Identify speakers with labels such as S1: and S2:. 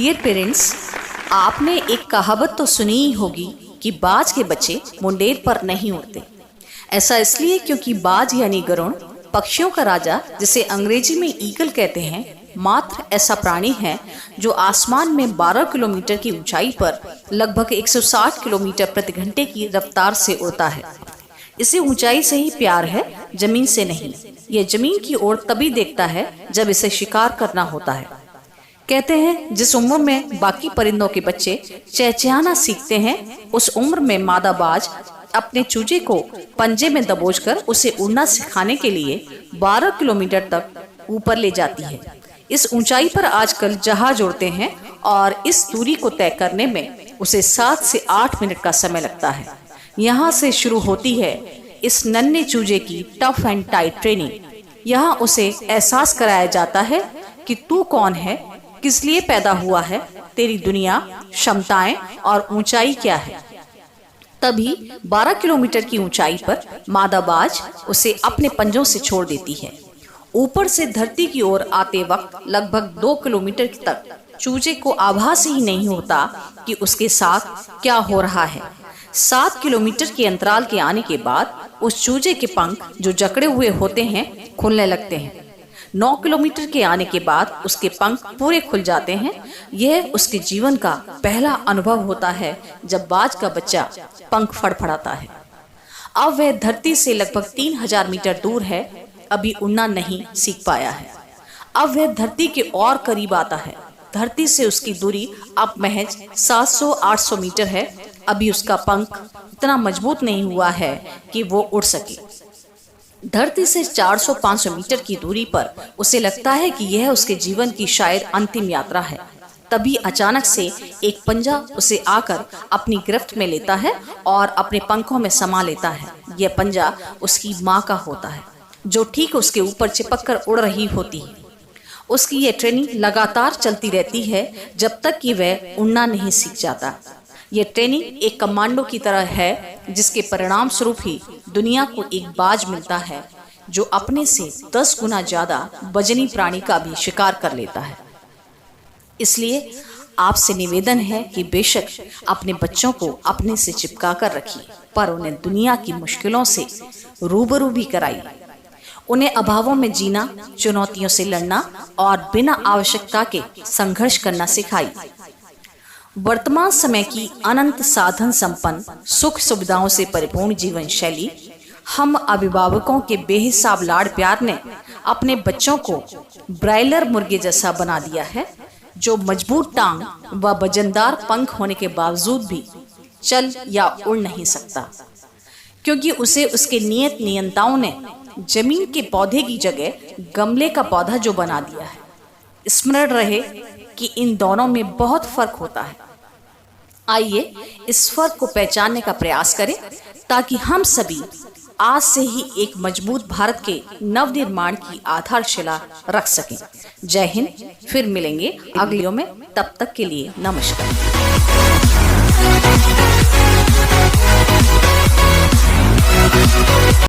S1: Dear parents, आपने एक कहावत तो सुनी ही होगी कि बाज के बच्चे मुंडेर पर नहीं उड़ते। ऐसा इसलिए क्योंकि बाज यानी गरुड़ पक्षियों का राजा, जिसे अंग्रेजी में ईगल कहते हैं, मात्र ऐसा प्राणी है जो आसमान में 12 किलोमीटर की ऊंचाई पर लगभग 160 किलोमीटर प्रति घंटे की रफ्तार से उड़ता है। इसे ऊंचाई से ही प्यार है, जमीन से नहीं। यह जमीन की ओर तभी देखता है जब इसे शिकार करना होता है। कहते हैं जिस उम्र में बाकी परिंदों के बच्चे चहचहाना सीखते हैं, उस उम्र में मादा बाज अपने चूजे को पंजे में दबोचकर उसे उड़ना सिखाने के लिए 12 किलोमीटर तक ऊपर ले जाती है। इस ऊंचाई पर आजकल जहाज उड़ते हैं और इस दूरी को तय करने में उसे 7 से 8 मिनट का समय लगता है। यहाँ से शुरू होती है इस नन्हे चूजे की टफ एंड टाइट ट्रेनिंग। यहाँ उसे एहसास कराया जाता है कि तू कौन है, किस लिए पैदा हुआ है, तेरी दुनिया, क्षमताएं और ऊंचाई क्या है। तभी 12 किलोमीटर की ऊंचाई पर मादा बाज उसे अपने पंजों से छोड़ देती है। ऊपर से धरती की ओर आते वक्त लगभग 2 किलोमीटर तक चूजे को आभास ही नहीं होता कि उसके साथ क्या हो रहा है। 7 किलोमीटर के अंतराल के आने के बाद उस चूजे के पंख जो जकड़े हुए होते हैं खुलने लगते हैं। 9 किलोमीटर के आने के बाद उसके पंख पूरे खुल जाते हैं। यह उसके जीवन का पहला अनुभव होता है जब बाज का बच्चा पंख फड़फड़ाता है। अब वह धरती से लगभग 3000 मीटर दूर है, अभी उड़ना नहीं सीख पाया है। अब वह धरती के और करीब आता है। धरती से उसकी दूरी अब महज 700-800 मीटर है। अभी उसका पंख इतना मजबूत नहीं हुआ है कि वो उड़ सके। धरती से 400-500 मीटर की दूरी पर उसे लगता है कि यह उसके जीवन की शायद अंतिम यात्रा है। तभी अचानक से एक पंजा उसे आकर अपनी गिरफ्त में लेता है और अपने पंखों में समा लेता है। यह पंजा उसकी माँ का होता है, जो ठीक उसके ऊपर चिपक कर उड़ रही होती है। उसकी यह ट्रेनिंग लगातार चलती रहती है जब तक कि वह उड़ना नहीं सीख जाता। यह ट्रेनिंग एक कमांडो की तरह है, जिसके परिणाम स्वरूप ही दुनिया को एक बाज मिलता है जो अपने से 10 गुना ज्यादा वजनी प्राणी का भी शिकार कर लेता है। इसलिए आपसे निवेदन है कि बेशक अपने बच्चों को अपने से चिपका कर रखिए, पर उन्हें दुनिया की मुश्किलों से रूबरू भी कराइए। उन्हें अभावों में जीना, चुनौतियों से लड़ना और बिना आवश्यकता के संघर्ष करना सिखाइए। वर्तमान समय की अनंत साधन संपन्न सुख सुविधाओं से परिपूर्ण जीवन शैली हम अभिभावकों के बेहिसाब लाड़ प्यार ने अपने बच्चों को ब्रायलर मुर्गे जैसा बना दिया है, जो मजबूत टांग व वजनदार पंख होने के बावजूद भी चल या उड़ नहीं सकता, क्योंकि उसे उसके नियत नियंताओं ने जमीन के पौधे की जगह गमले का पौधा जो बना दिया है। स्मरण रहे कि इन दोनों में बहुत फर्क होता है। आइए इस फर्क को पहचानने का प्रयास करें ताकि हम सभी आज से ही एक मजबूत भारत के नवनिर्माण की आधारशिला रख सकें। जय हिंद। फिर मिलेंगे अगले वीडियो में, तब तक के लिए नमस्कार।